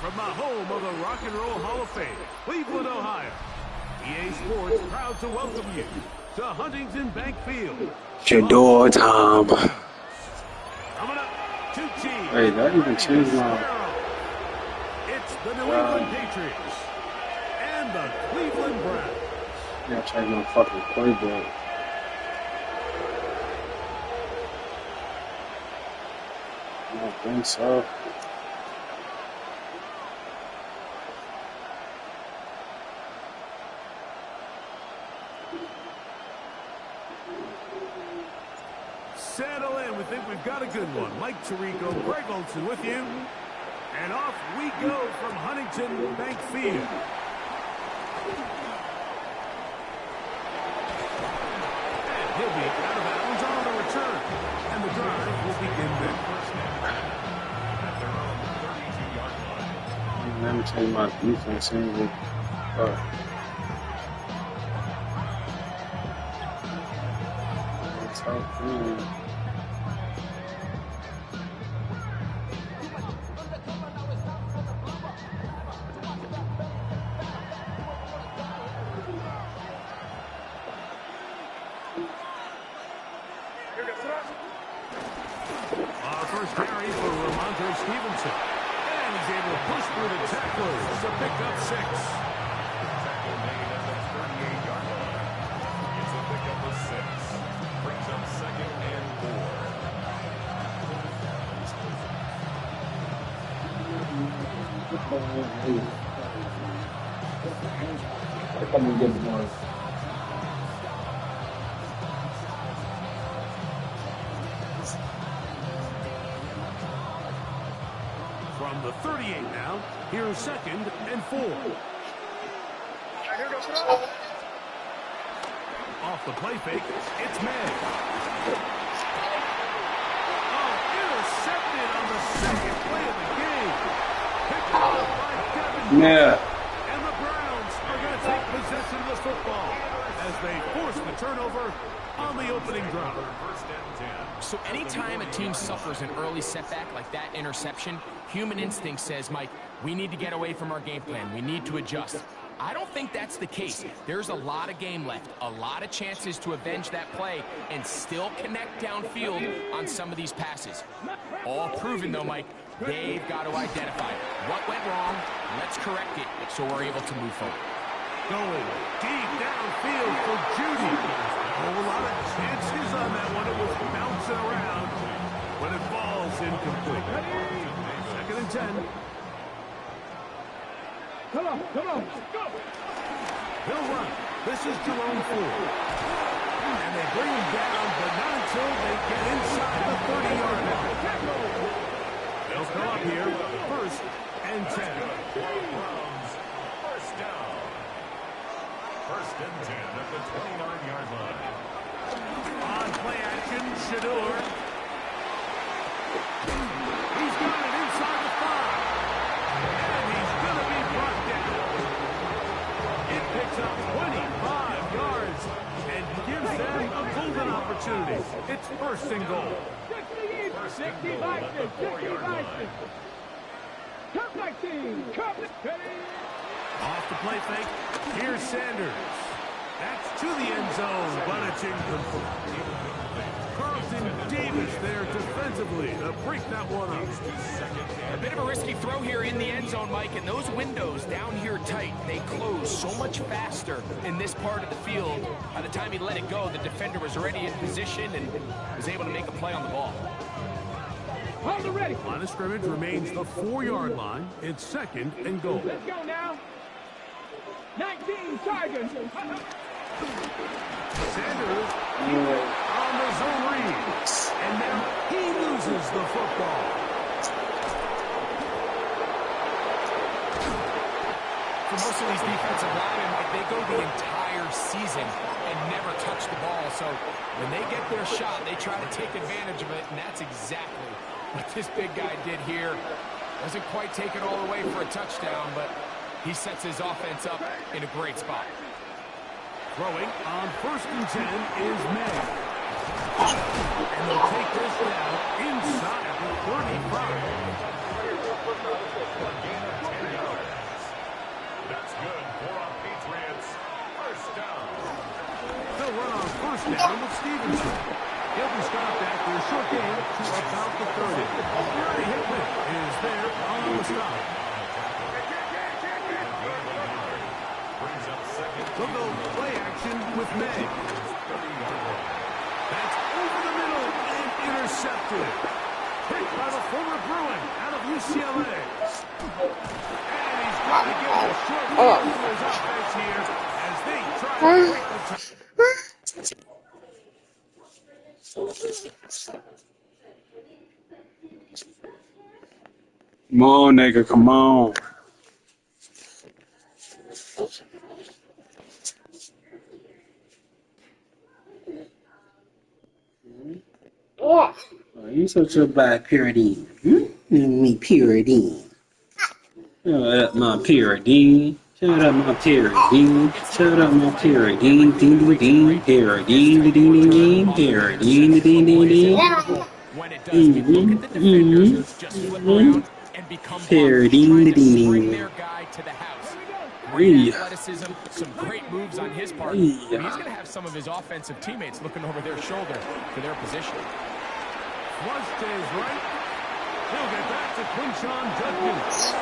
From the home of the Rock and Roll Hall of Fame, Cleveland, Ohio, EA Sports proud to welcome you to Huntington Bank Field. Shedur time. Coming up, two teams. Hey, that even changed my... It's the New England Patriots and the Cleveland Browns. Yeah, change my fucking playbook. I don't think so. Settle in. We think we've got a good one. Mike Tirico, Greg Olson with you. And off we go from Huntington Bank Field. And he'll be out of bounds on the return. And the drive will begin then. Let me change my defense anyway. That's how cool. Our first carry for Ramondre Stevenson. And he's able to push through the tacklers to pick up 6. Tackle made at the 38-yard line. It's a pickup of 6. Brings up 2nd and 4. From the 38 now, here's 2nd and 4. Off the play fake, it's May. Oh, intercepted on the 2nd play of the game. Picked up by Devin. Yeah. And the Browns are going to take possession of the football as they force the turnover on the opening drive. So anytime a team suffers an early setback like that interception, human instinct says, Mike, we need to get away from our game plan. We need to adjust. I don't think that's the case. There's a lot of game left, a lot of chances to avenge that play and still connect downfield on some of these passes. All proven, though, Mike, they've got to identify what went wrong. Let's correct it so we're able to move forward. Going deep downfield for Judy. A whole lot of chances on that one. It was bouncing around when it falls incomplete. 2nd and 10. Come on, go. He'll run. This is Jerome Ford. And they bring him down, but not until they get inside the 30-yard line. They'll come up here, 1st and 10. First down. 1st and 10 at the 29-yard line. On play action, Shedur. He's got it inside the 5. And he's going to be brought down. It picks up 25 yards and gives them a golden opportunity. It's 1st and goal. 1st and goal at the 4-yard line. Off the play fake, here's Sanders. That's to the end zone, but it's incomplete. Carlton Davis there defensively to break that one up. A bit of a risky throw here in the end zone, Mike, and those windows down here tight, they close so much faster in this part of the field. By the time he let it go, the defender was already in position and was able to make a play on the ball. Hold it ready. Line of scrimmage remains the 4-yard line. It's 2nd and goal. Let's go now. 19 Tigers. Sanders on the zone read. And now he loses the football. For most of these defensive linemen, they go the entire season and never touch the ball. So when they get their shot, they try to take advantage of it, and that's exactly what this big guy did here. Doesn't quite take it all the way for a touchdown, but he sets his offense up in a great spot. Throwing on 1st and 10 is May. And they'll take this down inside the 35. First down with Stevenson. He'll be stopped after a short gain to about the 30. Gary Hickman is there on the stop. They'll go play action with May. That's over the middle and intercepted. Picked by the former Bruin out of UCLA. And he's going to get a short lead to his offense here as they try to break the tie. Come on, nigga, come on. Oh, you such a bad pyridine. Me pyridine. Shut up, my pyridine. Shut up, my pyridine. Shut up, my pyridine. Ding, ding, ding. Pyridine, ding, ding, ding. Pyridine, ding, ding, ding. When it does, we look at the defenders just flip around and become trying to bring their guy to the house. Great athleticism, some great moves on his part. He's going to have some of his offensive teammates looking over their shoulder for their position. Flush to his right. He'll get back to Quinshawn Judkins.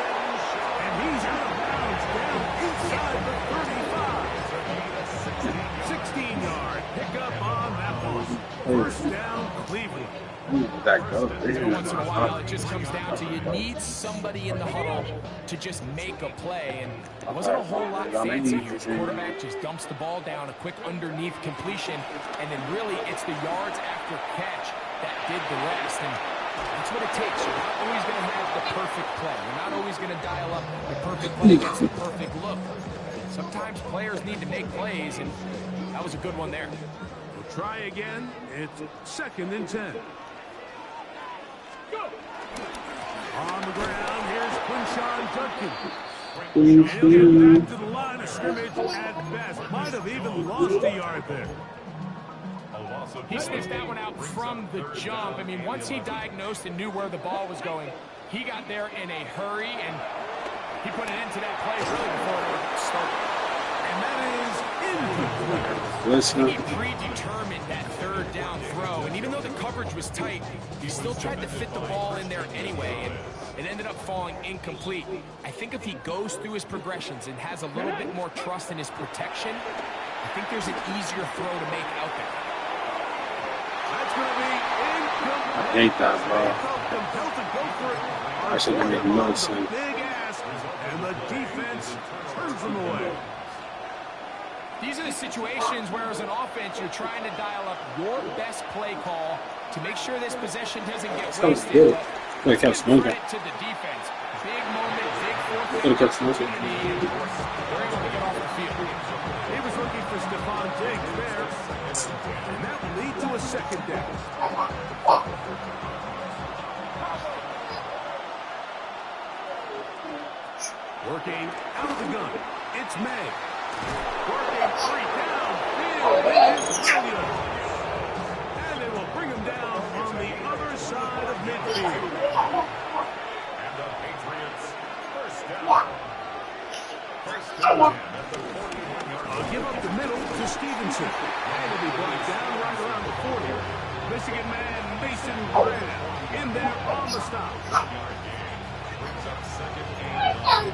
And he's out of bounds down inside the 35. 16-yard pickup on that one. First down, Cleveland. Every once in a while, it just comes down to you need somebody in the huddle to just make a play. And it wasn't a whole lot fancy here. The quarterback just dumps the ball down, a quick underneath completion, and then really it's the yards after catch that did the rest. And that's what it takes. You're not always going to have the perfect play. You're not always going to dial up the perfect play against the perfect look. Sometimes players need to make plays, and that was a good one there. We'll try again. It's 2nd and 10. On the ground, here's Quinshawn Judkins. He'll get back to the line of scrimmage at best. Might have even lost a yard there. He sniffed that one out from the jump. I mean, once he diagnosed and knew where the ball was going, he got there in a hurry, and he put an end to that play really before it ever started. And that is incomplete. Listen. He predetermined that 3rd down throw, and even though the coverage was tight, he still tried to fit the ball in there anyway, and it ended up falling incomplete. I think if he goes through his progressions and has a little bit more trust in his protection, I think there's an easier throw to make out there. That's going to be incomplete. I hate that, bro. Compelled to go for it. I should have made no sense. Big ass, and the defense turns them away. These are the situations where, as an offense, you're trying to dial up your best play call to make sure this possession doesn't get wasted. Good. But Catch give credit to the defense. Big moment, big fourth opportunity, and they're able to get off the field. He was looking for Stephon Diggs there, and that will lead to a 2nd down. Working out of the gun, it's May. Working 3 downfield, it is Williams. And they will bring him down on the other side of midfield. And the Patriots, first down. First down at the 41-yard line. Give up the middle to Stevenson. And he'll be brought down right around the 40. Michigan man Mason Graham in there on the stop. Brings up 2nd and 9.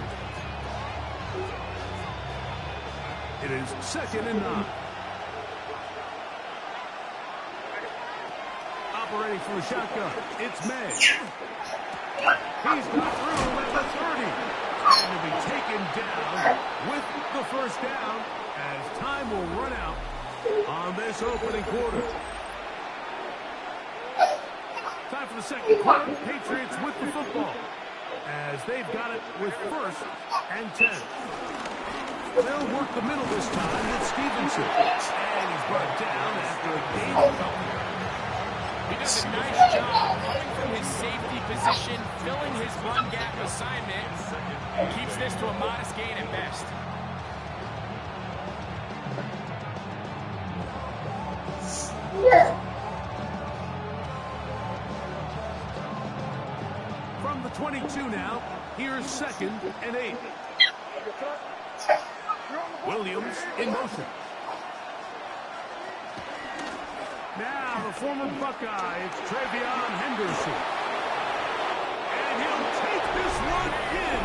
It is 2nd and 9. Operating from the shotgun, it's May. He's got through at the 30. And to be taken down with the first down as time will run out on this opening quarter. Time for the 2nd quarter. Patriots with the football as they've got it with 1st and 10. They'll work the middle this time with Stevenson. And he's brought down after a gain of couple. He does a nice job coming from his safety position, filling his run gap assignment, and keeps this to a modest gain at best. From the 22 now, here's 2nd and 8. Williams in motion. Now, the former Buckeye, it's Travion Henderson. And he'll take this one in.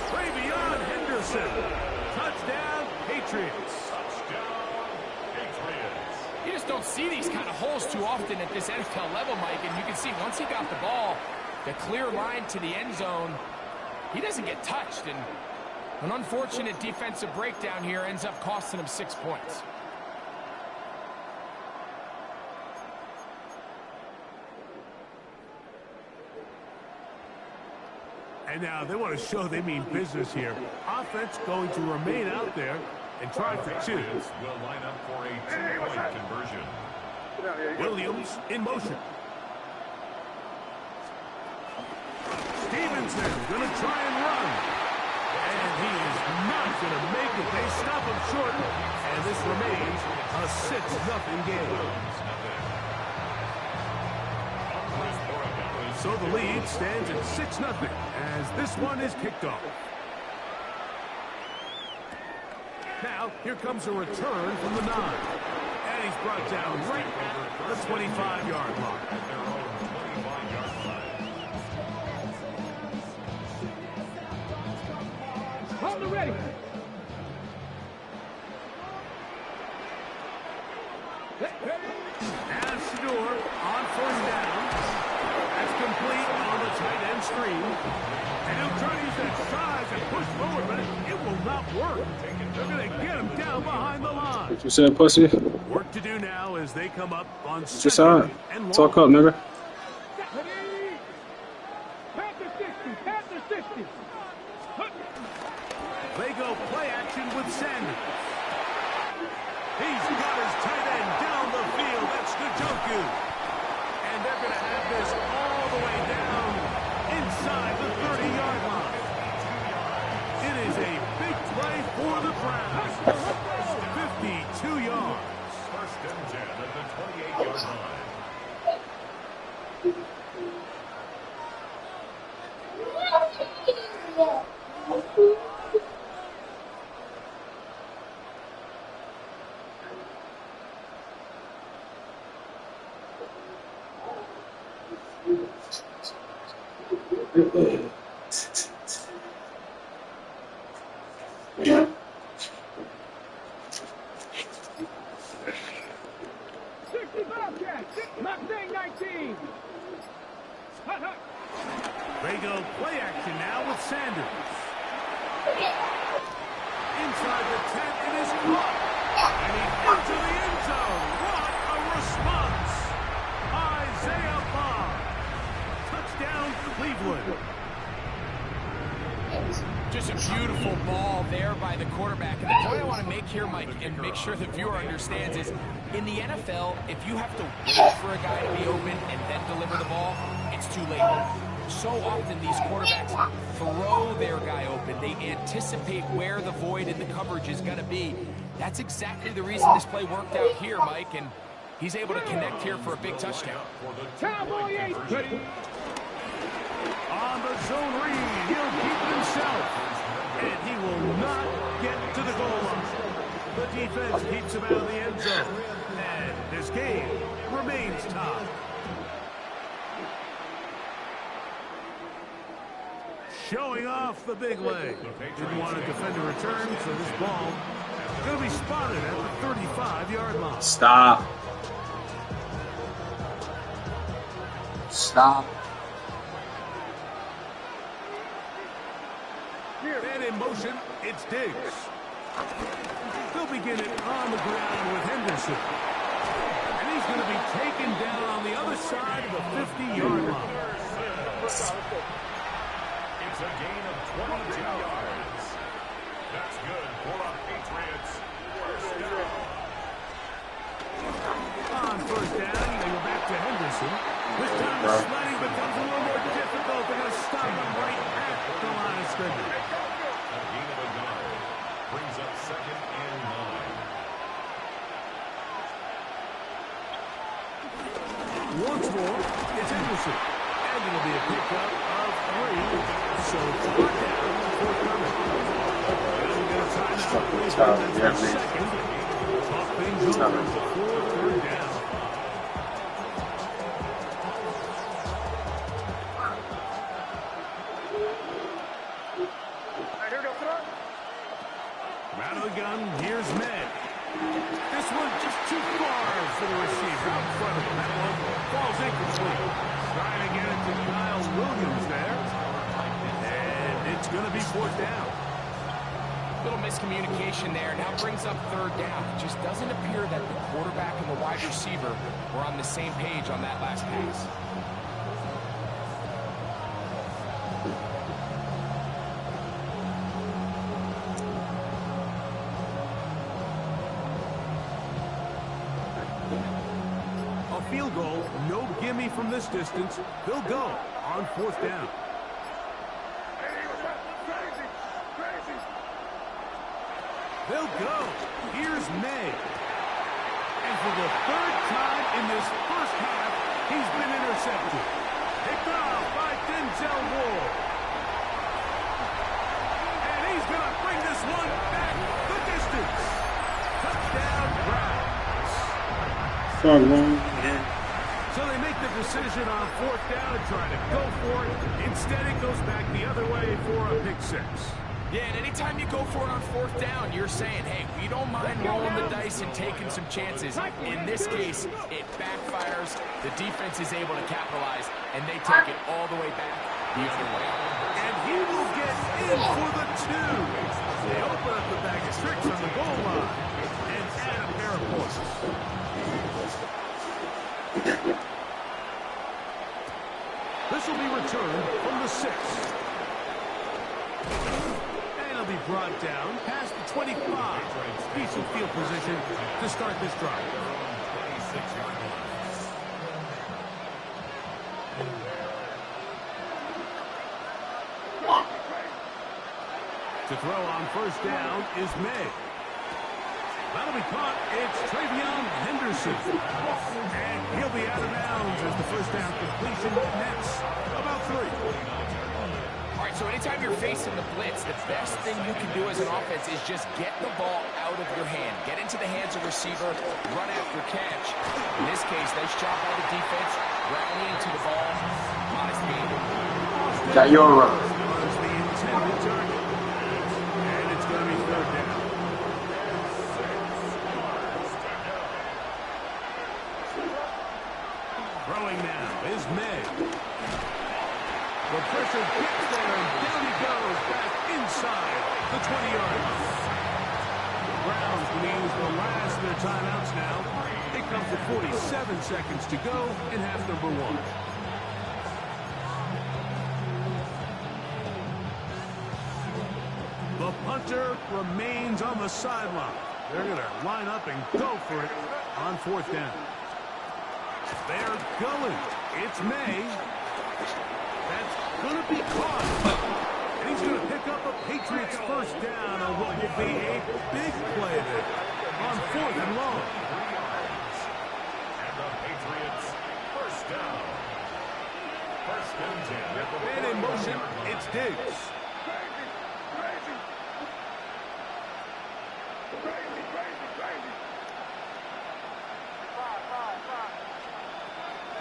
Travion Henderson. Touchdown, Patriots. Touchdown, Patriots. You just don't see these kind of holes too often at this NFL level, Mike. And you can see once he got the ball, the clear line to the end zone, he doesn't get touched. And an unfortunate defensive breakdown here ends up costing him 6 points. And now they want to show they mean business here. Offense going to remain out there and try for two. Patriots will line up for a two-point conversion. Williams in motion. Stevenson going to try and run. And he is not going to make it. They stop him short. And this remains a 6-0 game. So the lead stands at 6-0 as this one is kicked off. Now, here comes a return from the 9. And he's brought down right at the 25-yard line. Hold it ready. Now Shedur on first down. That's complete on the tight end screen. And he'll try to use that size and push forward, but it will not work. They're going to get him down behind the line. What you said, pussy? Work to do now as they come up on What you said? and long. Talk up, nigga. Panther 60, Panther 60. They go play action with Sanders. He's got his tight end down the field. That's Njoku. And they're going to have this all the way down inside the 30-yard line. It is a big play for the Browns. 52 yards. First and 10 at the 28-yard line. They go play action now with Sanders. Inside the 10, it is caught. And he's into the end zone. What a response. Isaiah Bond. Touchdown, Cleveland. Just a beautiful ball there by the quarterback. And the point I want to make here, Mike, and make sure the viewer understands is, in the NFL, if you have to wait for a guy to be open and then deliver the ball, it's too late. So often these quarterbacks throw their guy open. They anticipate where the void in the coverage is going to be. That's exactly the reason this play worked out here, Mike, and he's able to connect here for a big touchdown. Cowboy 8. On the zone read, he'll keep it himself. And he will not get to the goal line. The defense keeps him out of the end zone. And this game remains tied. Showing off the big leg. Didn't want to defend a return, so this ball is going to be spotted at the 35-yard line. Stop. Stop. And in motion, it's Diggs. They'll begin it on the ground with Henderson. And he's going to be taken down on the other side of the 50-yard line. It's a gain of 22 yards. That's good for our Patriots. First down. On first down, they go back to Henderson. This time the sliding becomes a little more difficult. They're going to stop him right at the line of scrimmage. A gain of a yard. Brings up second and 9. Once more, it's Henderson. And it'll be a pickup of 3. So fourth down, forthcoming. And we got a timeout. Second. Talk things over before third down. Here's May. This one just too far for the receiver out in front of him. That one falls incomplete. Trying to get it to Kyle Williams there. And it's going to be fourth down. Little miscommunication there. Now brings up third down. It just doesn't appear that the quarterback and the wide receiver were on the same page on that last pass. A field goal, no gimme from this distance. They'll go on fourth down. They'll go. Here's May. And for the third time in this first half, he's been intercepted. Picked off by Denzel Ward. And he's going to bring this one back the distance. Touchdown, Browns. Far long, yeah. So they make the decision on fourth down and try to go for it. Instead, it goes back the other way for a pick six. Yeah, and anytime you go for it on fourth down, you're saying, hey, we don't mind rolling the dice and taking some chances. In this case, it backfires. The defense is able to capitalize, and they take it all the way back the other way. And he will get in for the two. They open up the bag of tricks on the goal line and add a pair of points. This will be returned from the 6. Be brought down past the 25. Decent field position to start this drive. 26-yard line. To throw on first down is May. That'll be caught. It's Travion Henderson. And he'll be out of bounds as the first down completion nets about 3. All right, so anytime you're facing the blitz, the best thing you can do as an offense is just get the ball out of your hand. Get into the hands of receiver, run after catch. In this case, nice job by the defense, rallying to the ball. Honest game. Got your run. Runs the intended target. And it's going to be third down. Throwing now is May. The pressure gets there, and down he goes, back inside the 20-yard line. The Browns will use the last of their timeouts now. It comes with 47 seconds to go in half number 1. The punter remains on the sideline. They're going to line up and go for it on fourth down. They're going. It's May. That's going to be caught. And he's going to pick up a Patriots first down on what will be a big play there on fourth and long. And the Patriots first down. First and 10. And in motion, it's Diggs.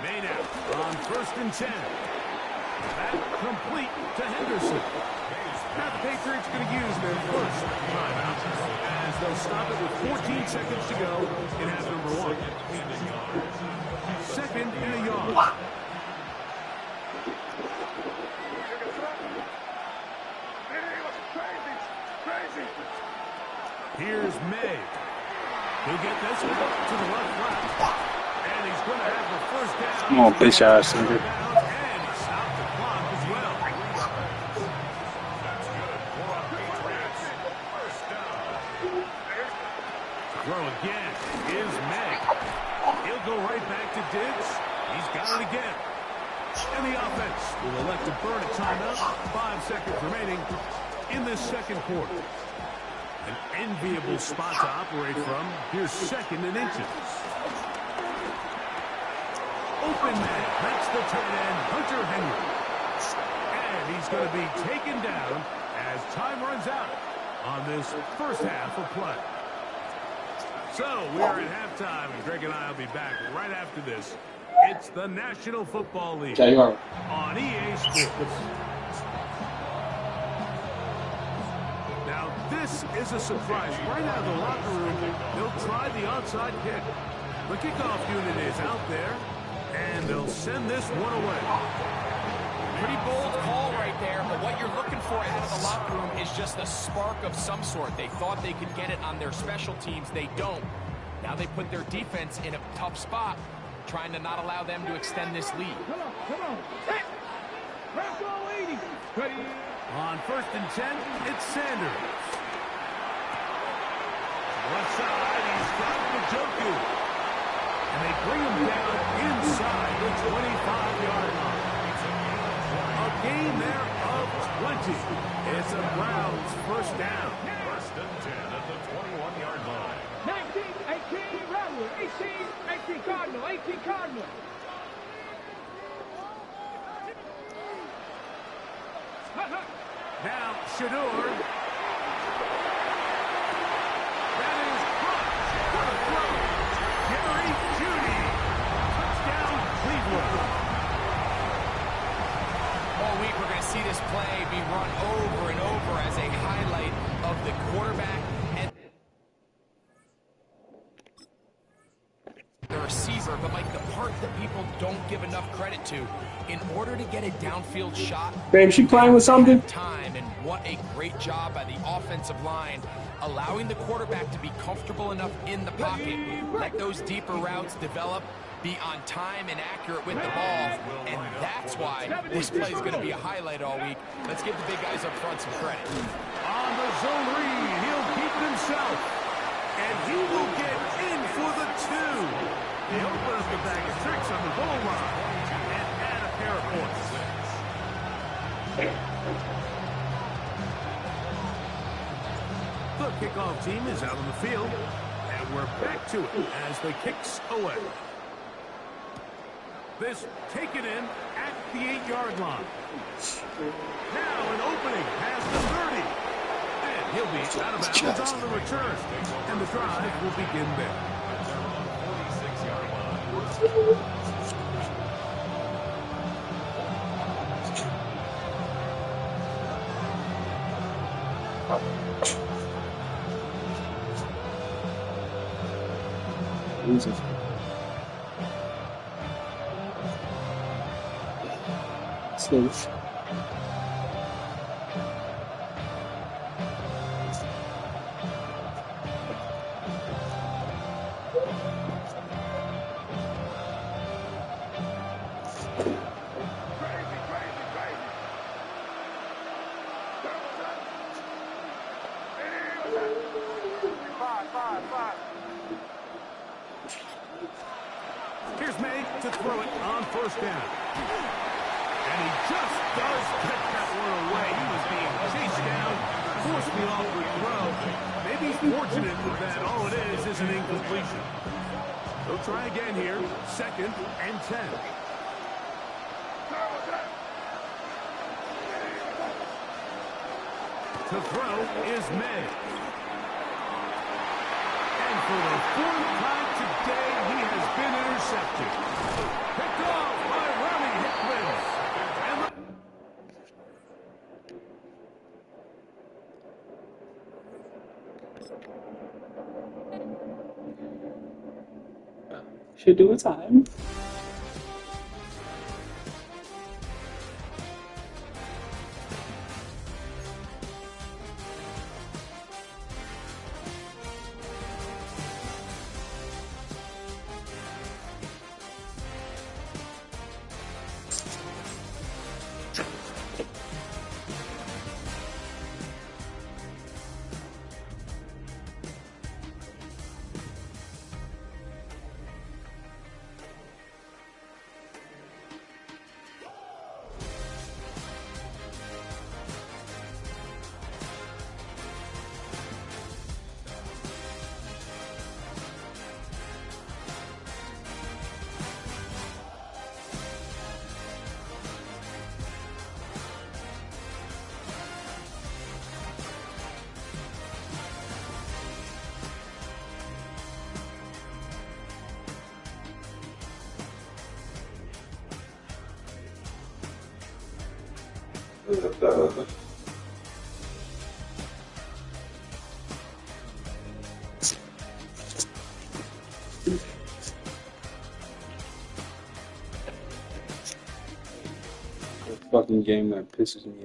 May now on first and 10. That complete to Henderson. Now the Patriots going to use their first timeout as they'll stop it with 14 seconds to go in half number 1. Second and a yard. Here's May. He'll get this one to the left flat. And he's going to have the first down. Come on, bitch ass nigga. And he stopped the clock as well. That's good for a Patriots first down. Throw again is May. He'll go right back to Diggs. He's got it again. And the offense will elect to burn a timeout. 5 seconds remaining in this second quarter. An enviable spot to operate from. Here's second and inches. Open man. That's the tight end, Hunter Henry. And he's going to be taken down as time runs out on this first half of play. So we are at halftime, and Greg and I will be back right after this. It's the National Football League on EA Sports. Now this This is a surprise. Right out of the locker room, they'll try the onside kick. The kickoff unit is out there, and they'll send this one away. Pretty bold call right there, but what you're looking for out of the locker room is just a spark of some sort. They thought they could get it on their special teams. They don't. Now they put their defense in a tough spot, trying to not allow them to extend this lead. Come on. Set. Press all 80. Ready. On 1st and 10, it's Sanders. Left side, he's got Majoku. And they bring him down inside the 25-yard line. A gain there of 20. It's a Browns first down. 1st and 10 at the 21-yard line. 19, 18, Rattler. 18 Cardinal. 18 Cardinal. Now, Shedur. That is caught for the throw. Jerry Jeudy. Touchdown, Cleveland. All week we're going to see this play be run over and over as a highlight of the quarterback and the receiver, but like the part that people don't give enough credit to, in order to get a downfield shot, Babe, she playing with something? time, and what a great job by the offensive line, allowing the quarterback to be comfortable enough in the pocket, let those deeper routes develop, be on time and accurate with the ball, and that's why this play is going to be a highlight all week. Let's give the big guys up front some credit. On the zone read, he'll keep it himself. And he will get in for the 2. He opened up the bag of tricks on the goal line and add a pair of points. The kickoff team is out on the field, and we're back to it as the kicks away. This taken in at the 8-yard line. Now an opening past the 30. And he'll be out of bounds on the return. And the drive will begin there. 46-yard line. Jesus. Sleuth. Here's May to throw it on 1st down. And he just does get that one away. He was being chased down, forced the awkward throw. Maybe he's fortunate that all it is an incompletion. They'll try again here, 2nd and 10. To throw is May. And for the 4th time today, he has been intercepted. Picked off by Ronnie Hickman. And Should do a time. fucking game that pisses me off.